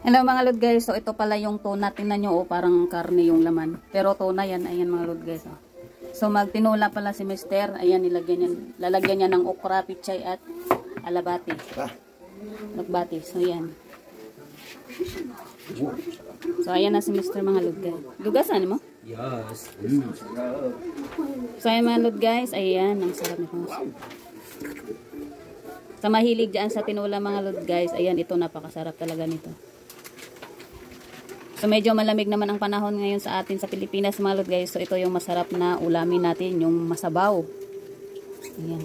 Hello mga lod guys, so ito pala yung tuna, tingnan nyo, oh, parang karne yung laman. Pero tuna yan, ayan mga lod guys. Oh. So magtinula pala si Mister, ayan lalagyan niya ng okra, pichay at alabati. Nagbati, so yan. So ayan na si Mister mga lod guys. Lugasan mo? Yes. So ayan mga lod guys, ayan, ang sarap nito. Sa mahilig dyan sa tinula mga lod guys, ayan, ito napakasarap talaga nito. So medyo malamig naman ang panahon ngayon sa atin sa Pilipinas mga lod guys. So ito yung masarap na ulamin natin, yung masabaw. Ayan.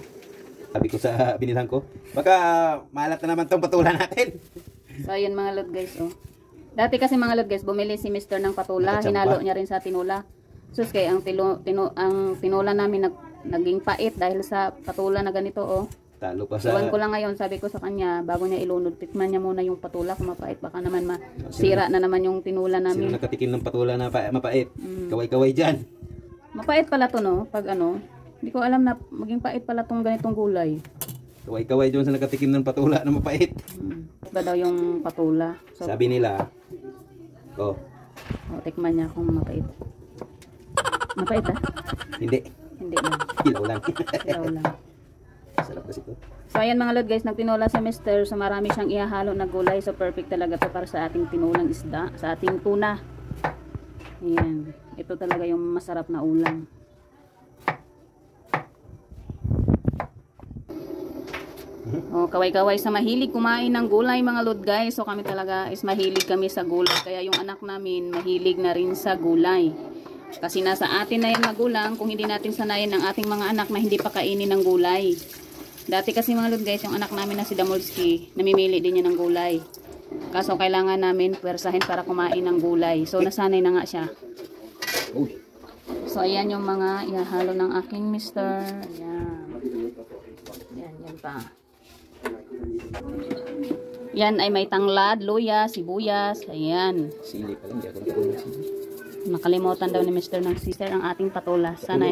Sabi ko sa binilang ko, baka maalat na naman tong patula natin. So ayan mga lod guys, oh. Dati kasi mga lod guys, bumili si Mister ng patula, hinalo niya rin sa tinula. Sus kay ang tinula namin naging pait dahil sa patula na ganito, oh. Talo pa sa... Iwan ko lang ngayon, sabi ko sa kanya, bago niya ilunod, tikman niya muna yung patula kung mapait. Baka naman masira na naman yung tinula namin. Sino nakatikim ng patula na mapait? Kaway-kaway dyan. Mapait pala to, no? Pag ano, hindi ko alam na maging pait pala tong ganitong gulay. Kaway-kaway dyan sa nakatikim ng patula na mapait. Ba daw yung patula? So, sabi nila, tikman niya kung mapait. Mapait ah? Hindi. Hindi na. Hilaw lang. Hilaw lang. Sarap kasi ito. So ayan mga lod guys, nagtinola sa Mister. So marami siyang ihahalo na gulay. So perfect talaga to para sa ating tinulang isda, sa ating tuna. Ayan. Ito talaga yung masarap na ulam. Oh, kaway-kaway sa mahilig kumain ng gulay mga lod guys. So kami talaga is mahilig kami sa gulay. Kaya yung anak namin mahilig na rin sa gulay. Kasi nasa atin na yung magulang kung hindi natin sanayin ng ating mga anak na hindi pa kainin ng gulay. Dati kasi mga lod guys, yung anak namin na si Damolski, namimili din niya ng gulay. Kaso kailangan namin puwersahin para kumain ng gulay. So nasanay na nga siya. So ayan yung mga ihahalo ng aking Mister. Ayan. Yan pa. Yan ay may tanglad, luya, sibuyas. Ayan. Sili pa lang, di ako nakalimutan sili. Nakalimutan daw ni Mister ng sister ang ating patula. Sana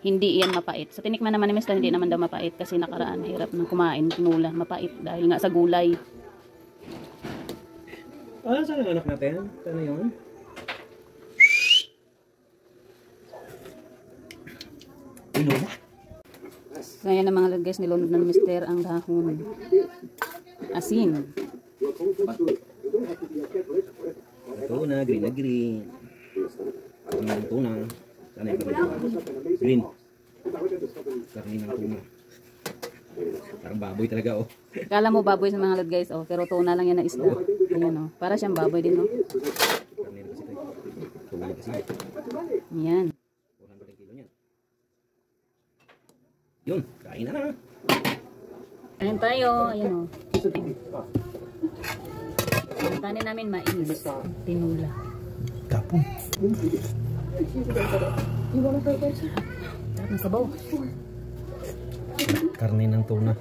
hindi yan mapait. Sa tinikman naman ni Mister, hindi naman daw mapait kasi nakaraan hirap ng kumain, tinula, mapait dahil nga sa gulay. Saan ang anak natin? Saan yun? Tinula. So ayan na mga lod guys, nilunod na ni Mister ang dahon. Asin. Tuna, green na green. Tuna. Sana yung green. Karni ng tuna. Parang baboy talaga, oh. Kala mo baboy sa mga lod guys, oh. Pero tuna lang yan na isda. Ayan, oh. Para siyang baboy din, oh. Karni na kasi ito. Tuna kasi. Ayan. 400 kilo niyan. Yun, kain na na. Ayan tayo. Ayan, oh. Ang kanin namin mais. Tinula. Tapon. Sarap ng sabaw. Karne ng tuna.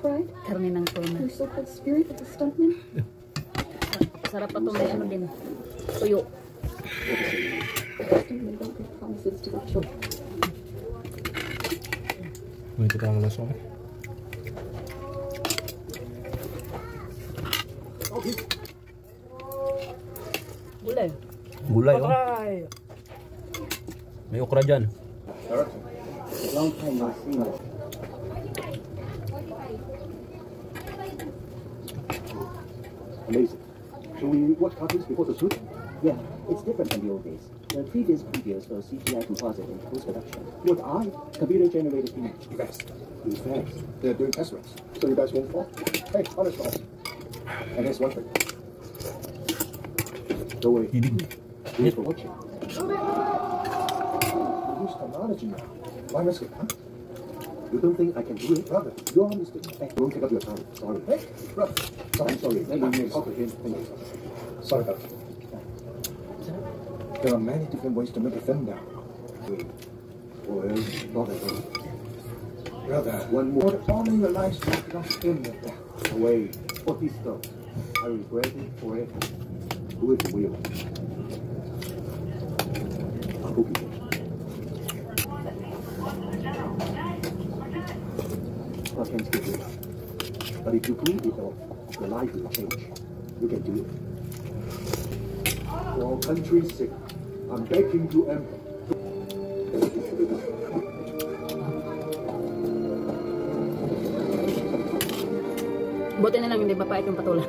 Karne ng tuna. Sarap pa ito. May ano din. Tuyo. May kita ang lasong. Gulay. Gulay, oh. May okra dyan. Amazing. Shall we watch cartoons before the shoot? Yeah, it's different from the old days. The 3D videos for CGI composite and post-production. With computer-generated image. Best. Who's fast? They're doing test runs. So you guys won't fall? Hey, honest guys. And here's one thing. Don't worry. Thanks for watching. We use technology now. Why risk it, huh? You don't think I can do it? Brother, you're on mistake. Hey, don't take up your time. Sorry. Hey, brother. Sorry, I'm sorry. Sorry, brother. There are many different ways to make a film now. Well, brother, one more. All in your life, not in there. Away. What is stuff? I regret it forever. Do it for you. I hope you do. I can't skip it. But if you pull it off, your life will change. You can do it. our country's sake, I'm begging to emphasize. Buti na lang hindi papait yung patulan.